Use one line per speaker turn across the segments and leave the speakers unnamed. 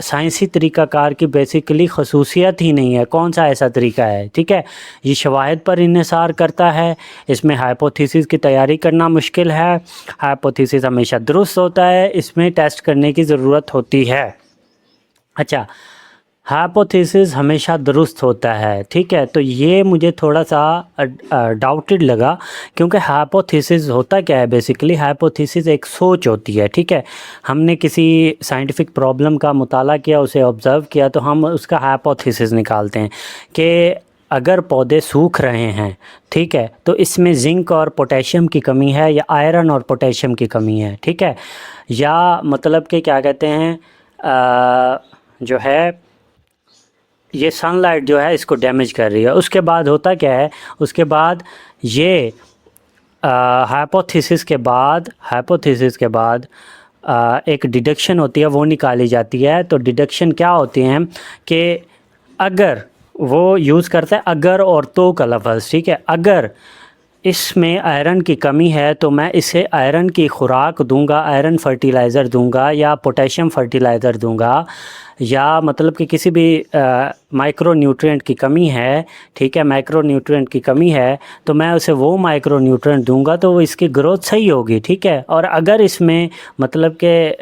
سائنسی طریقہ کار کی بیسیکلی خصوصیت ہی نہیں ہے. کون سا ایسا طریقہ ہے؟ ٹھیک ہے، یہ شواہد پر انحصار کرتا ہے. اس میں ہائپوتھیسس کی تیاری کرنا مشکل ہے. ہائپوتھیسس ہمیشہ درست ہوتا ہے، اس میں ٹیسٹ کرنے کی ضرورت ہوتی ہے. اچھا، ہائپوتھیسس ہمیشہ درست ہوتا ہے. ٹھیک ہے، تو یہ مجھے تھوڑا سا ڈاؤٹڈ لگا، کیونکہ ہائپوتھیسس ہوتا کیا ہے؟ بیسیکلی ہائپوتھیسس ایک سوچ ہوتی ہے. ٹھیک ہے، ہم نے کسی سائنٹیفک پرابلم کا مطالعہ کیا، اسے آبزرو کیا، تو ہم اس کا ہائپوتھیسس نکالتے ہیں کہ اگر پودے سوکھ رہے ہیں، ٹھیک ہے، تو اس میں زنک اور پوٹیشیم کی کمی ہے، یا آئرن اور پوٹیشیم کی کمی ہے. ٹھیک ہے، یا مطلب کہ کیا کہتے ہیں، جو ہے یہ سن لائٹ جو ہے اس کو ڈیمیج کر رہی ہے. اس کے بعد ہوتا کیا ہے؟ اس کے بعد یہ ہائپوتھیسس کے بعد ایک ڈیڈکشن ہوتی ہے، وہ نکالی جاتی ہے. تو ڈیڈکشن کیا ہوتی ہیں کہ اگر وہ یوز کرتا ہے اگر اور تو کا لفظ. ٹھیک ہے، اگر اس میں آئرن کی کمی ہے تو میں اسے آئرن کی خوراک دوں گا، آئرن فرٹیلائزر دوں گا، یا پوٹیشیم فرٹیلائزر دوں گا، یا مطلب کہ کسی بھی مائکرو نیوٹرینٹ کی کمی ہے. ٹھیک ہے، مائکرو نیوٹرینٹ کی کمی ہے تو میں اسے وہ مائکرو نیوٹرینٹ دوں گا تو وہ اس کی گروتھ صحیح ہوگی. ٹھیک ہے، اور اگر اس میں مطلب کہ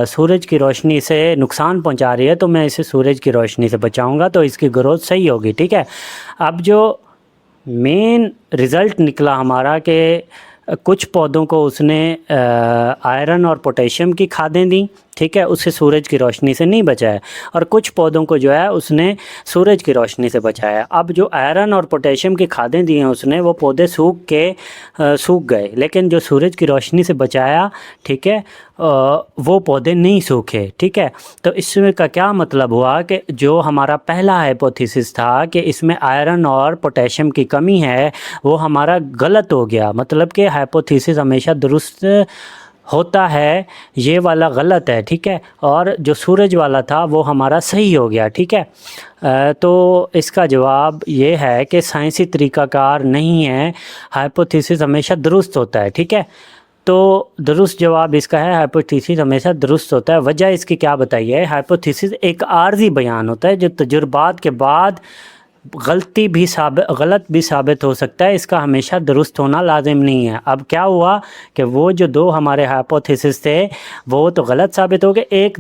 سورج کی روشنی سے نقصان پہنچا رہی ہے تو میں اسے سورج کی روشنی سے بچاؤں گا تو اس کی گروتھ صحیح ہوگی. ٹھیک ہے، اب جو مین رزلٹ نکلا ہمارا کہ کچھ پودوں کو اس نے آئرن اور پوٹیشیم کی کھادیں دیں. ٹھیک ہے، اسے سورج کی روشنی سے نہیں بچایا، اور کچھ پودوں کو جو ہے اس نے سورج کی روشنی سے بچایا. اب جو آئرن اور پوٹیشیم کی کھادیں دی ہیں اس نے، وہ پودے سوکھ گئے، لیکن جو سورج کی روشنی سے بچایا، ٹھیک ہے، وہ پودے نہیں سوکھے. ٹھیک ہے، تو اس میں کا کیا مطلب ہوا کہ جو ہمارا پہلا ہائپوتھیسس تھا کہ اس میں آئرن اور پوٹیشیم کی کمی ہے، وہ ہمارا غلط ہو گیا. مطلب کہ ہائپوتھیسس ہمیشہ درست ہوتا ہے، یہ والا غلط ہے. ٹھیک ہے، اور جو سورج والا تھا وہ ہمارا صحیح ہو گیا. ٹھیک ہے، تو اس کا جواب یہ ہے کہ سائنسی طریقہ کار نہیں ہے، ہائپوتھیسس ہمیشہ درست ہوتا ہے. ٹھیک ہے، تو درست جواب اس کا ہے ہائپوتھیسس ہمیشہ درست ہوتا ہے. وجہ اس کی کیا بتائیے؟ ہائپوتھیسس ایک عارضی بیان ہوتا ہے جو تجربات کے بعد غلط بھی ثابت ہو سکتا ہے، اس کا ہمیشہ درست ہونا لازم نہیں ہے. اب کیا ہوا کہ وہ جو دو ہمارے ہائپوتھیسس تھے وہ تو غلط ثابت ہو گئے، ایک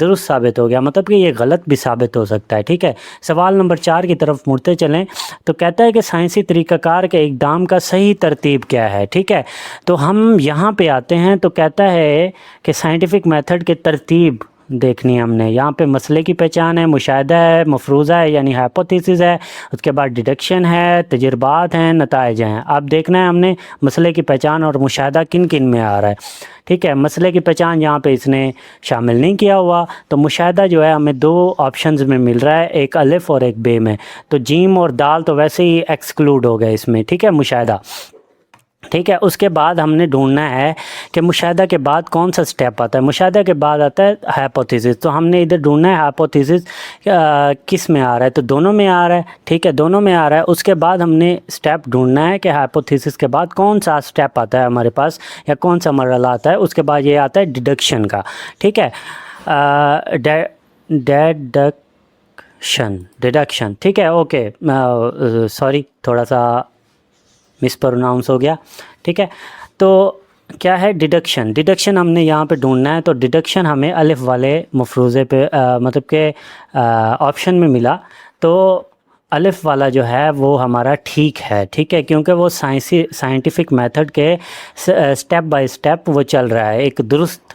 درست ثابت ہو گیا، مطلب کہ یہ غلط بھی ثابت ہو سکتا ہے. ٹھیک ہے، سوال نمبر 4 کی طرف مڑتے چلیں تو کہتا ہے کہ سائنسی طریقہ کار کے اقدام کا صحیح ترتیب کیا ہے. ٹھیک ہے، تو ہم یہاں پہ آتے ہیں تو کہتا ہے کہ سائنٹیفک میتھڈ کی ترتیب دیکھنی ہم نے. یہاں پہ مسئلے کی پہچان ہے، مشاہدہ ہے، مفروضہ ہے یعنی ہائپوتھیسس ہے، اس کے بعد ڈیڈکشن ہے، تجربات ہیں، نتائج ہیں. اب دیکھنا ہے ہم نے مسئلے کی پہچان اور مشاہدہ کن کن میں آ رہا ہے. ٹھیک ہے، مسئلے کی پہچان یہاں پہ اس نے شامل نہیں کیا ہوا، تو مشاہدہ جو ہے ہمیں 2 آپشنز میں مل رہا ہے، ایک الف اور ایک بے میں. تو جیم اور دال تو ویسے ہی ایکسکلوڈ ہو گئے اس میں. ٹھیک ہے، مشاہدہ. ٹھیک ہے، اس کے بعد ہم نے ڈھونڈنا ہے کہ مشاہدہ کے بعد کون سا سٹیپ آتا ہے. مشاہدہ کے بعد آتا ہے ہائپوتھیسس، تو ہم نے ادھر ڈھونڈنا ہے ہائپوتھیسس کس میں آ رہا ہے، تو دونوں میں آ رہا ہے. ٹھیک ہے، دونوں میں آ رہا ہے. اس کے بعد ہم نے سٹیپ ڈھونڈنا ہے کہ ہائپوتھیسس کے بعد کون سا سٹیپ آتا ہے ہمارے پاس، یا کون سا مرحلہ آتا ہے. اس کے بعد یہ آتا ہے ڈیڈکشن کا. ٹھیک ہے، ڈیڈکشن. ٹھیک ہے، اوکے، سوری تھوڑا سا مس پروناؤنس ہو گیا. ٹھیک ہے، تو کیا ہے ڈیڈکشن ہم نے یہاں پہ ڈھونڈنا ہے. تو ڈیڈکشن ہمیں الف والے مفروضے پہ مطلب کہ آپشن میں ملا، تو الف والا جو ہے وہ ہمارا ٹھیک ہے. ٹھیک ہے، کیونکہ وہ سائنٹیفک میتھڈ کے سٹیپ بائی سٹیپ وہ چل رہا ہے، ایک درست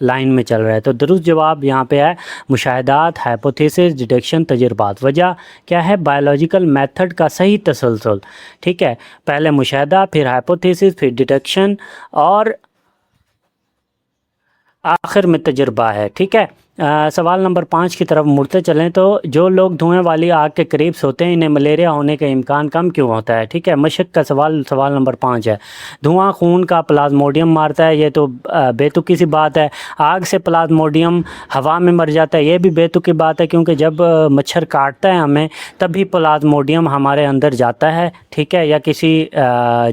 لائن میں چل رہا ہے. تو درست جواب یہاں پہ ہے مشاہدات، ہائپوتھیسس، ڈیڈکشن، تجربات. وجہ کیا ہے؟ بائیولوجیکل میتھڈ کا صحیح تسلسل. ٹھیک ہے، پہلے مشاہدہ، پھر ہائپوتھیسس، پھر ڈیڈکشن، اور آخر میں تجربہ ہے. ٹھیک ہے، سوال نمبر 5 کی طرف مڑتے چلیں تو جو لوگ دھوئیں والی آگ کے قریب سوتے ہیں انہیں ملیریا ہونے کا امکان کم کیوں ہوتا ہے. ٹھیک ہے، مشق کا سوال نمبر 5 ہے. دھواں خون کا پلازموڈیم مارتا ہے، یہ تو بے تکی سی بات ہے. آگ سے پلازموڈیم ہوا میں مر جاتا ہے، یہ بھی بے تکی بات ہے، کیونکہ جب مچھر کاٹتا ہے ہمیں تبھی پلازموڈیم ہمارے اندر جاتا ہے. ٹھیک ہے، یا کسی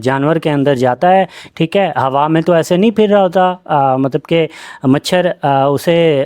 جانور کے اندر جاتا ہے. ٹھیک ہے، ہوا میں تو ایسے نہیں پھر رہا ہوتا، مطلب کہ مچھر اسے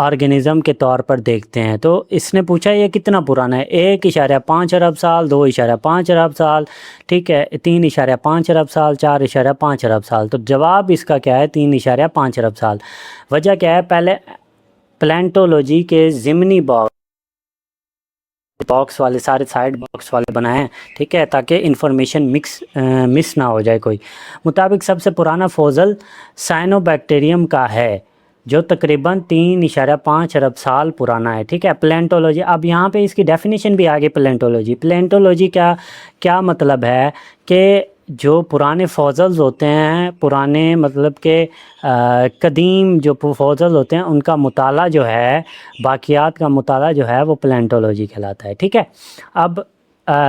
آرگنزم کے طور پر دیکھتے ہیں۔ تو اس نے پوچھا یہ کتنا پرانا ہے، 1.5 ارب سال، 2.5 ارب سال، ٹھیک ہے، 3.5 ارب سال، 4.5 ارب سال۔ تو جواب اس کا کیا ہے؟ 3.5 ارب سال۔ وجہ کیا ہے؟ پہلے پلینٹولوجی کے ضمنی باکس والے سارے سائڈ باکس والے بنائے ہیں، ٹھیک ہے، تاکہ انفارمیشن مس نہ ہو جائے کوئی۔ مطابق سب سے پرانا فوزل سائنو بیکٹیریم کا ہے جو تقریباً 3.5 ارب سال پرانا ہے، ٹھیک ہے۔ پلینٹولوجی، اب یہاں پہ اس کی ڈیفینیشن بھی آگے پلینٹولوجی کیا مطلب ہے کہ جو پرانے فوزلز ہوتے ہیں، پرانے مطلب کہ قدیم جو فوزل ہوتے ہیں، ان کا مطالعہ جو ہے، باقیات کا مطالعہ جو ہے وہ پلینٹولوجی کہلاتا ہے، ٹھیک ہے۔ اب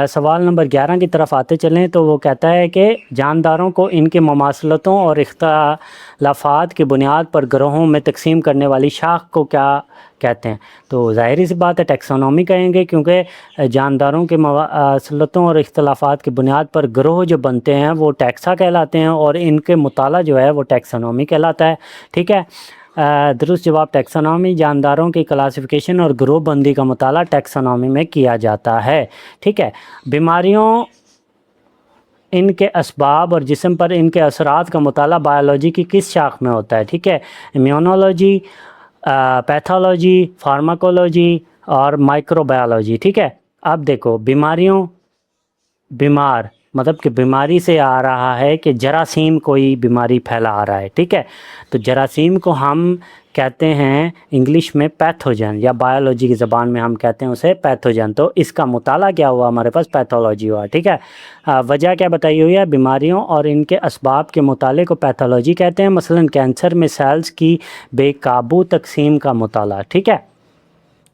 سوال نمبر 11 کی طرف آتے چلیں تو وہ کہتا ہے کہ جانداروں کو ان کے مماثلتوں اور اختلافات کی بنیاد پر گروہوں میں تقسیم کرنے والی شاخ کو کیا کہتے ہیں؟ تو ظاہری سی بات ہے ٹیکسونومی کہیں گے، کیونکہ جانداروں کے مماثلتوں اور اختلافات کی بنیاد پر گروہ جو بنتے ہیں وہ ٹیکسا کہلاتے ہیں، اور ان کے مطالعہ جو ہے وہ ٹیکسونومی کہلاتا ہے، ٹھیک ہے۔ درست جواب ٹیکسونومی، جانداروں کی کلاسیفیکیشن اور گروہ بندی کا مطالعہ ٹیکسونومی میں کیا جاتا ہے، ٹھیک ہے۔ بیماریوں، ان کے اسباب اور جسم پر ان کے اثرات کا مطالعہ بائیولوجی کی کس شاخ میں ہوتا ہے؟ ٹھیک ہے، امیونولوجی، پیتھولوجی، فارماکولوجی اور مائکرو بایولوجی، ٹھیک ہے۔ اب دیکھو بیمار مطلب کہ بیماری سے آ رہا ہے کہ جراثیم کوئی بیماری پھیلا آ رہا ہے، ٹھیک ہے، تو جراثیم کو ہم کہتے ہیں انگلش میں پیتھوجن، یا بایولوجی کی زبان میں ہم کہتے ہیں اسے پیتھوجن۔ تو اس کا مطالعہ کیا ہوا ہمارے پاس؟ پیتھولوجی ہوا، ٹھیک ہے۔ وجہ کیا بتائی ہوئی ہے؟ بیماریوں اور ان کے اسباب کے مطالعے کو پیتھولوجی کہتے ہیں، مثلا کینسر میں سیلز کی بے قابو تقسیم کا مطالعہ، ٹھیک ہے۔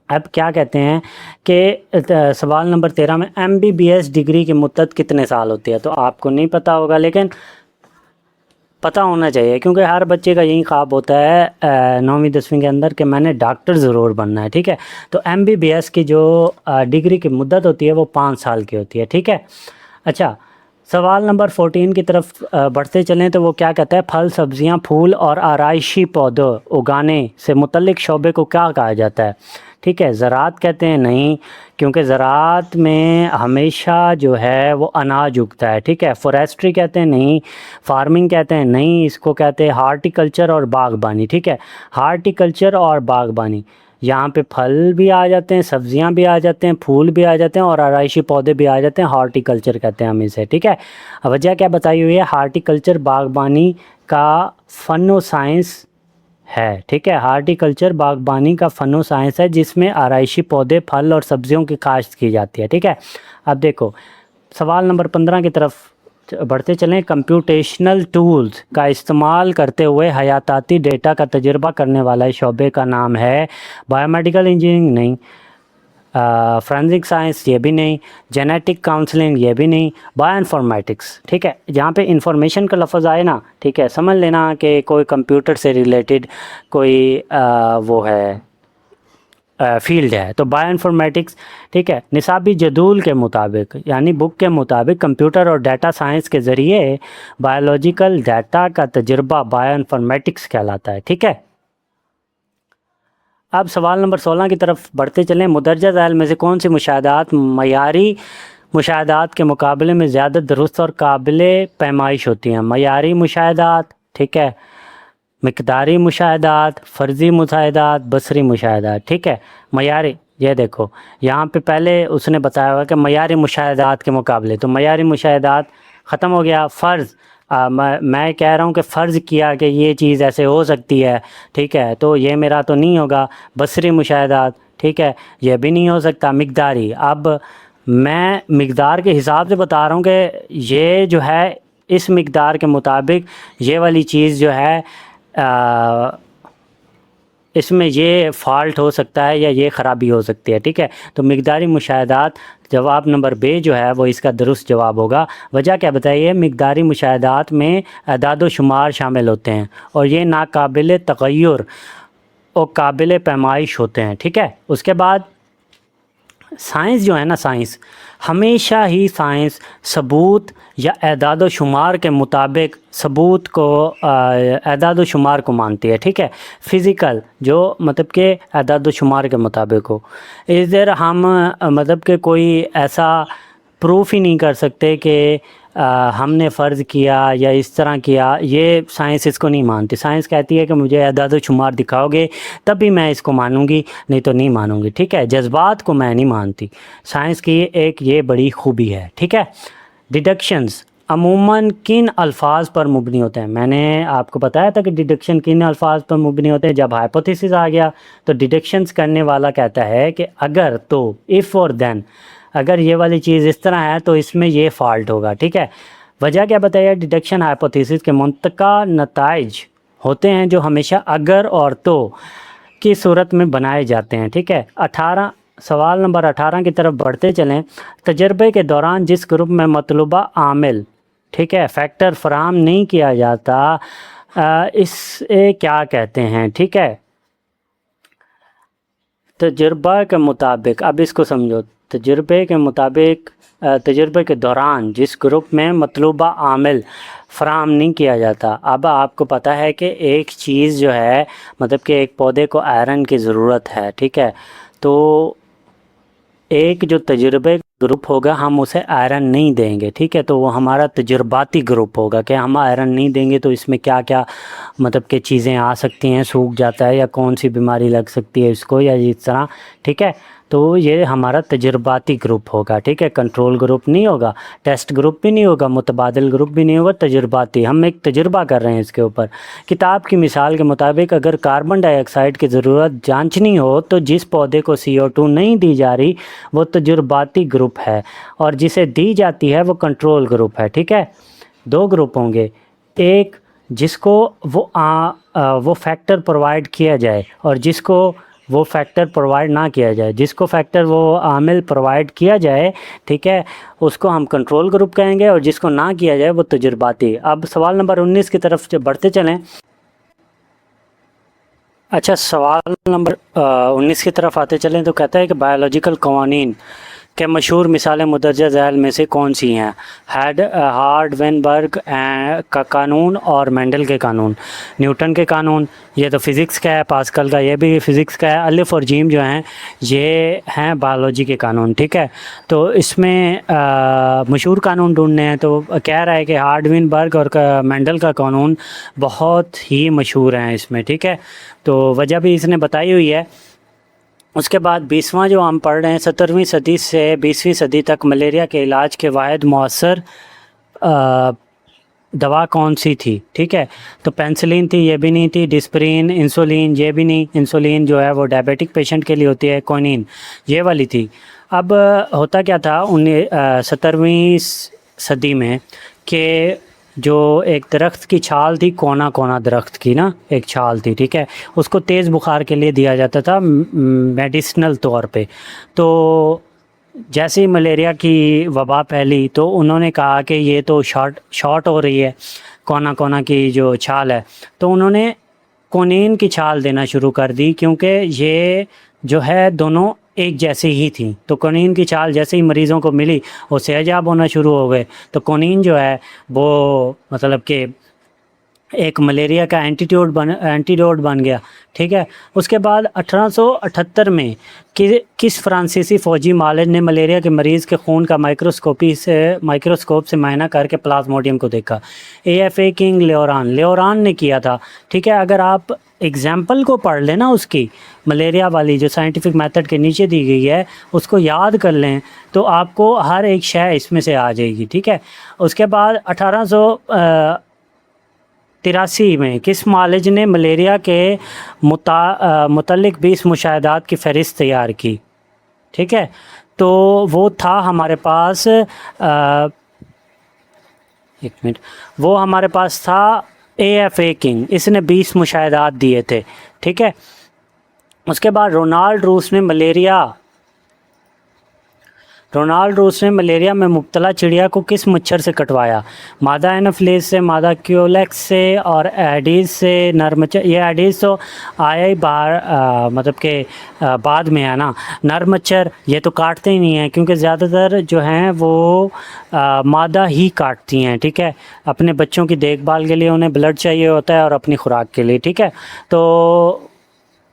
اب کیا کہتے ہیں کہ سوال نمبر 13 میں MBBS ڈگری کی مدت کتنے سال ہوتی ہے؟ تو آپ کو نہیں پتہ ہوگا، لیکن پتہ ہونا چاہیے، کیونکہ ہر بچے کا یہی خواب ہوتا ہے 9ویں 10ویں کے اندر کہ میں نے ڈاکٹر ضرور بننا ہے، ٹھیک ہے۔ تو MBBS کی جو ڈگری کی مدت ہوتی ہے وہ 5 سال کی ہوتی ہے، ٹھیک ہے۔ اچھا، سوال نمبر 14 کی طرف بڑھتے چلیں تو وہ کیا کہتا ہے؟ پھل، سبزیاں، پھول اور آرائشی پودے اگانے سے متعلق شعبے کو کیا کہا جاتا ہے؟ ٹھیک ہے، زراعت کہتے ہیں نہیں، کیونکہ زراعت میں ہمیشہ جو ہے وہ اناج اگتا ہے، ٹھیک ہے۔ فوریسٹری کہتے ہیں نہیں، فارمنگ کہتے ہیں نہیں، اس کو کہتے ہیں ہارٹیکلچر اور باغبانی، ٹھیک ہے۔ ہارٹیکلچر اور باغبانی، یہاں پہ پھل بھی آ جاتے ہیں، سبزیاں بھی آ جاتے ہیں، پھول بھی آ جاتے ہیں، اور آرائشی پودے بھی آ جاتے ہیں، ہارٹیکلچر کہتے ہیں ہم اسے، ٹھیک ہے۔ وجہ کیا بتائی ہوئی ہے؟ ہارٹیکلچر باغبانی کا فن و سائنس ہے، ٹھیک ہے۔ ہارٹیکلچر باغبانی کا فن و سائنس ہے جس میں آرائشی پودے، پھل اور سبزیوں کی کاشت کی جاتی ہے، ٹھیک ہے۔ اب دیکھو سوال نمبر 15 کی طرف بڑھتے چلیں۔ کمپیوٹیشنل ٹولز کا استعمال کرتے ہوئے حیاتیاتی ڈیٹا کا تجربہ کرنے والا شعبے کا نام ہے؟ بایو میڈیکل انجینئرنگ نہیں، فرینزک سائنس یہ بھی نہیں، جینیٹک کاؤنسلنگ یہ بھی نہیں، بایو انفارمیٹکس، ٹھیک ہے۔ جہاں پہ انفارمیشن کا لفظ آئے نا، ٹھیک ہے، سمجھ لینا کہ کوئی کمپیوٹر سے ریلیٹڈ کوئی وہ ہے فیلڈ ہے، تو بایو انفارمیٹکس، ٹھیک ہے۔ نصابی جدول کے مطابق، یعنی بک کے مطابق، کمپیوٹر اور ڈیٹا سائنس کے ذریعے بایولوجیکل ڈیٹا کا تجربہ بایو انفارمیٹکس کہلاتا ہے، ٹھیک ہے۔ اب سوال نمبر 16 کی طرف بڑھتے چلیں۔ مدرجہ ذیل میں سے کون سی مشاہدات معیاری مشاہدات کے مقابلے میں زیادہ درست اور قابل پیمائش ہوتی ہیں؟ معیاری مشاہدات، ٹھیک ہے، مقداری مشاہدات، فرضی مشاہدات، بصری مشاہدات، ٹھیک ہے۔ معیاری، یہ دیکھو یہاں پہ پہلے اس نے بتایا ہوا کہ معیاری مشاہدات کے مقابلے، تو معیاری مشاہدات ختم ہو گیا۔ فرض، میں کہہ رہا ہوں کہ فرض کیا کہ یہ چیز ایسے ہو سکتی ہے، ٹھیک ہے، تو یہ میرا تو نہیں ہوگا۔ بصری مشاہدات، ٹھیک ہے، یہ بھی نہیں ہو سکتا۔ مقداری، اب میں مقدار کے حساب سے بتا رہا ہوں کہ یہ جو ہے اس مقدار کے مطابق یہ والی چیز جو ہے اس میں یہ فالٹ ہو سکتا ہے یا یہ خرابی ہو سکتی ہے، ٹھیک ہے۔ تو مقداری مشاہدات، جواب نمبر بے جو ہے وہ اس کا درست جواب ہوگا۔ وجہ کیا بتائیے؟ مقداری مشاہدات میں اعداد و شمار شامل ہوتے ہیں اور یہ ناقابل تغیر اور قابل پیمائش ہوتے ہیں، ٹھیک ہے۔ اس کے بعد سائنس جو ہے نا، سائنس ہمیشہ ہی سائنس ثبوت یا اعداد و شمار کے مطابق ثبوت کو اعداد و شمار کو مانتی ہے، ٹھیک ہے. فزیکل جو مطلب کہ اعداد و شمار کے مطابق ہو. ادھر ہم مطلب کہ کوئی ایسا پروف ہی نہیں کر سکتے کہ ہم نے فرض کیا یا اس طرح کیا، یہ سائنس اس کو نہیں مانتی. سائنس کہتی ہے کہ مجھے اعداد و شمار دکھاؤ گے تب بھی میں اس کو مانوں گی، نہیں تو نہیں مانوں گی، ٹھیک ہے. جذبات کو میں نہیں مانتی. سائنس کی ایک یہ بڑی خوبی ہے، ٹھیک ہے. ڈیڈکشنز عموماً کن الفاظ پر مبنی ہوتے ہیں؟ میں نے آپ کو بتایا تھا کہ ڈیڈکشن کن الفاظ پر مبنی ہوتے ہیں. جب ہائپوتھیسس آ گیا تو ڈیڈکشنز کرنے والا کہتا ہے کہ اگر تو، if اور then، اگر یہ والی چیز اس طرح ہے تو اس میں یہ فالٹ ہوگا، ٹھیک ہے. وجہ کیا بتایا؟ ڈیڈکشن ہائپوتھیسس کے منطقہ نتائج ہوتے ہیں جو ہمیشہ اگر اور تو کی صورت میں بنائے جاتے ہیں، ٹھیک ہے. سوال نمبر 18 کی طرف بڑھتے چلیں. تجربے کے دوران جس گروپ میں مطلوبہ عامل، ٹھیک ہے، فیکٹر فراہم نہیں کیا جاتا، اسے کیا کہتے ہیں؟ ٹھیک ہے. تجربہ کے مطابق، اب اس کو سمجھو. تجربے کے مطابق، تجربے کے دوران جس گروپ میں مطلوبہ عامل فراہم نہیں کیا جاتا. اب آپ کو پتہ ہے کہ ایک چیز جو ہے مطلب کہ ایک پودے کو آئرن کی ضرورت ہے، ٹھیک ہے. تو ایک جو تجربے گروپ ہوگا ہم اسے آئرن نہیں دیں گے، ٹھیک ہے. تو وہ ہمارا تجرباتی گروپ ہوگا کہ ہم آئرن نہیں دیں گے تو اس میں کیا کیا مطلب کہ چیزیں آ سکتی ہیں، سوکھ جاتا ہے یا کون سی بیماری لگ سکتی ہے اس کو یا اس طرح، ٹھیک ہے. تو یہ ہمارا تجرباتی گروپ ہوگا، ٹھیک ہے. کنٹرول گروپ نہیں ہوگا، ٹیسٹ گروپ بھی نہیں ہوگا، متبادل گروپ بھی نہیں ہوگا، تجرباتی. ہم ایک تجربہ کر رہے ہیں اس کے اوپر. کتاب کی مثال کے مطابق اگر کاربن ڈائی آکسائڈ کی ضرورت جانچنی ہو تو جس پودے کو CO2 نہیں دی جا رہی وہ تجرباتی گروپ ہے، اور جسے دی جاتی ہے وہ کنٹرول گروپ ہے، ٹھیک ہے. دو گروپ ہوں گے، ایک جس کو وہ فیکٹر پرووائڈ کیا جائے اور جس کو وہ فیکٹر پرووائڈ نہ کیا جائے. جس کو فیکٹر وہ عامل پرووائڈ کیا جائے، ٹھیک ہے، اس کو ہم کنٹرول گروپ کہیں گے، اور جس کو نہ کیا جائے وہ تجرباتی. اب سوال نمبر 19 کی طرف بڑھتے چلیں. اچھا، سوال نمبر 19 کی طرف آتے چلیں تو کہتا ہے کہ بایولوجیکل قوانین کے مشہور مثالیں مدرجہ ذیل میں سے کون سی ہیں؟ ہارڈ-وینبرگ کا قانون اور مینڈل کے قانون. نیوٹن کے قانون، یہ تو فزکس کا ہے، پاسکل کا یہ بھی فزکس کا ہے. الف اور جیم جو ہیں یہ ہیں بایولوجی کے قانون، ٹھیک ہے. تو اس میں مشہور قانون ڈھونڈنے ہیں تو کہہ رہا ہے کہ ہارڈ-وینبرگ اور مینڈل کا قانون بہت ہی مشہور ہیں اس میں، ٹھیک ہے. تو وجہ بھی اس نے بتائی ہوئی ہے. اس کے بعد 20واں جو ہم پڑھ رہے ہیں، 17ویں صدی سے 20ویں صدی تک ملیریا کے علاج کے واحد مؤثر دوا کون سی تھی؟ ٹھیک ہے. تو پینسلین تھی، یہ بھی نہیں تھی. ڈسپرین، انسولین، یہ بھی نہیں. انسولین جو ہے وہ ڈائبیٹک پیشنٹ کے لیے ہوتی ہے. کوئنین یہ والی تھی. اب ہوتا کیا تھا 17ویں صدی میں کہ جو ایک درخت کی چھال تھی، کونا کونا درخت کی نا ایک چھال تھی، ٹھیک ہے، اس کو تیز بخار کے لیے دیا جاتا تھا میڈیسنل طور پہ. تو جیسے ہی ملیریا کی وبا پھیلی تو انہوں نے کہا کہ یہ تو شارٹ ہو رہی ہے کونا کونا کی جو چھال ہے، تو انہوں نے کونین کی چھال دینا شروع کر دی، کیونکہ یہ جو ہے دونوں ایک جیسی ہی تھیں. تو کونین کی چھال جیسے ہی مریضوں کو ملی وہ صحتیاب ہونا شروع ہو گئے. تو کونین جو ہے وہ مطلب کہ ایک ملیریا کا اینٹیڈوٹ بن گیا، ٹھیک ہے. اس کے بعد 1878 میں کس فرانسیسی فوجی مالج نے ملیریا کے مریض کے خون کا مائکروسکوپ سے معائنہ کر کے پلازموڈیم کو دیکھا؟ AFA کنگ لیوران نے کیا تھا، ٹھیک ہے. اگر آپ ایگزامپل کو پڑھ لیں نا اس کی ملیریا والی جو سائنٹیفک میتھڈ کے نیچے دی گئی ہے اس کو یاد کر لیں تو آپ کو ہر ایک شے اس میں سے آ جائے گی، ٹھیک ہے. اس کے بعد 1883 میں کس معالج نے ملیریا کے متعلق 20 مشاہدات کی فہرست تیار کی؟ ٹھیک ہے. تو وہ تھا ہمارے پاس وہ ہمارے پاس تھا AFA کنگ. اس نے 20 مشاہدات دیے تھے، ٹھیک ہے. اس کے بعد رونالڈ روس نے ملیریا رونالڈ روس نے ملیریا میں مبتلا چڑیا کو کس مچھر سے کٹوایا؟ مادہ اینوفیلیز سے، مادہ کیولیکس سے اور ایڈیز سے۔ نر مچھر، یہ ایڈیز تو آیا ہی باہر مطلب کہ بعد میں ہے نا۔ نر مچھر یہ تو کاٹتے ہی نہیں ہیں، کیونکہ زیادہ تر جو ہیں وہ مادہ ہی کاٹتی ہیں، ٹھیک ہے، اپنے بچوں کی دیکھ بھال کے لیے انہیں بلڈ چاہیے ہوتا ہے اور اپنی خوراک کے لیے، ٹھیک ہے۔ تو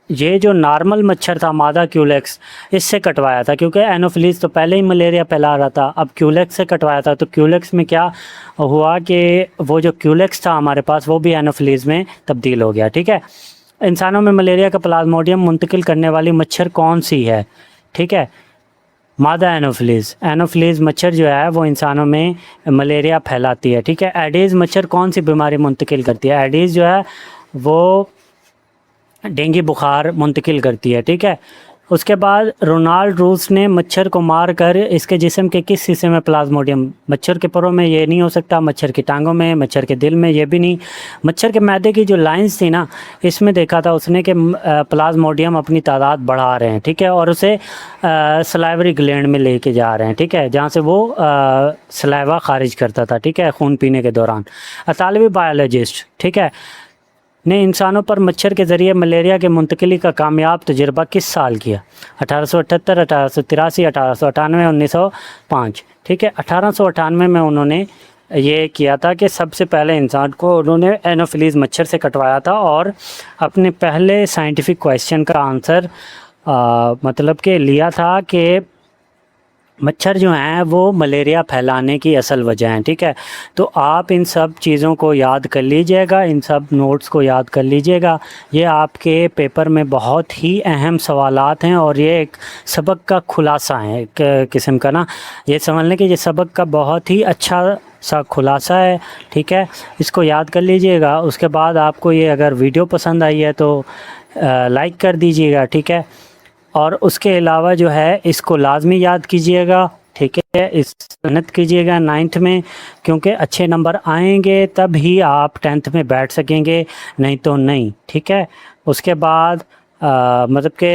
یہ جو نارمل مچھر تھا مادہ کیولیکس، اس سے کٹوایا تھا، کیونکہ اینوفیلیز تو پہلے ہی ملیریا پھیلا رہا تھا، اب کیولیکس سے کٹوایا تھا۔ تو کیولیکس میں کیا ہوا کہ وہ جو کیولیکس تھا ہمارے پاس وہ بھی اینوفیلیز میں تبدیل ہو گیا، ٹھیک ہے۔ انسانوں میں ملیریا کا پلازموڈیم منتقل کرنے والی مچھر کون سی ہے؟ ٹھیک ہے، مادہ اینوفیلیز مچھر جو ہے وہ انسانوں میں ملیریا پھیلاتی ہے، ٹھیک ہے۔ ایڈیز مچھر کون سی بیماری منتقل کرتی ہے؟ ایڈیز جو ہے وہ ڈینگی بخار منتقل کرتی ہے، ٹھیک ہے۔ اس کے بعد رونالڈ روس نے مچھر کو مار کر اس کے جسم کے کس حصے میں پلازموڈیم؟ مچھر کے پروں میں یہ نہیں ہو سکتا، مچھر کی ٹانگوں میں، مچھر کے دل میں یہ بھی نہیں۔ مچھر کے معدے کی جو لائنز تھی نا، اس میں دیکھا تھا اس نے کہ پلازموڈیم اپنی تعداد بڑھا رہے ہیں، ٹھیک ہے، اور اسے سلائیوری گلینڈ میں لے کے جا رہے ہیں، ٹھیک ہے، جہاں سے وہ سلائیوا خارج کرتا تھا، ٹھیک ہے، خون پینے کے دوران۔ اطالوی بایولوجسٹ، ٹھیک ہے، نے انسانوں پر مچھر کے ذریعے ملیریا کے منتقلی کا کامیاب تجربہ کس سال کیا؟ 1878، 1883، 1898، 1905، ٹھیک ہے۔ 1898 میں انہوں نے یہ کیا تھا کہ سب سے پہلے انسان کو انہوں نے اینوفیلیز مچھر سے کٹوایا تھا، اور اپنے پہلے سائنٹیفک کویسچن کا آنسر مطلب کہ لیا تھا کہ مچھر جو ہیں وہ ملیریا پھیلانے کی اصل وجہ ہیں، ٹھیک ہے۔ تو آپ ان سب چیزوں کو یاد کر لیجئے گا، ان سب نوٹس کو یاد کر لیجئے گا، یہ آپ کے پیپر میں بہت ہی اہم سوالات ہیں، اور یہ ایک سبق کا خلاصہ ہے ایک قسم کا نا، یہ سمجھ لیں کہ یہ سبق کا بہت ہی اچھا سا خلاصہ ہے، ٹھیک ہے۔ اس کو یاد کر لیجئے گا۔ اس کے بعد آپ کو یہ اگر ویڈیو پسند آئی ہے تو لائک کر دیجئے گا، ٹھیک ہے، اور اس کے علاوہ جو ہے اس کو لازمی یاد کیجئے گا، ٹھیک ہے، اس محنت کیجئے گا 9th میں، کیونکہ اچھے نمبر آئیں گے تب ہی آپ 10th میں بیٹھ سکیں گے، نہیں تو نہیں، ٹھیک ہے۔ اس کے بعد مطلب کہ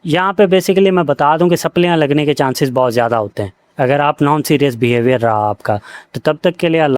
یہاں پہ بیسیکلی میں بتا دوں کہ سپلیاں لگنے کے چانسز بہت زیادہ ہوتے ہیں اگر آپ نان سیریس بیہیویئر رہا آپ کا، تو تب تک کے لیے اللہ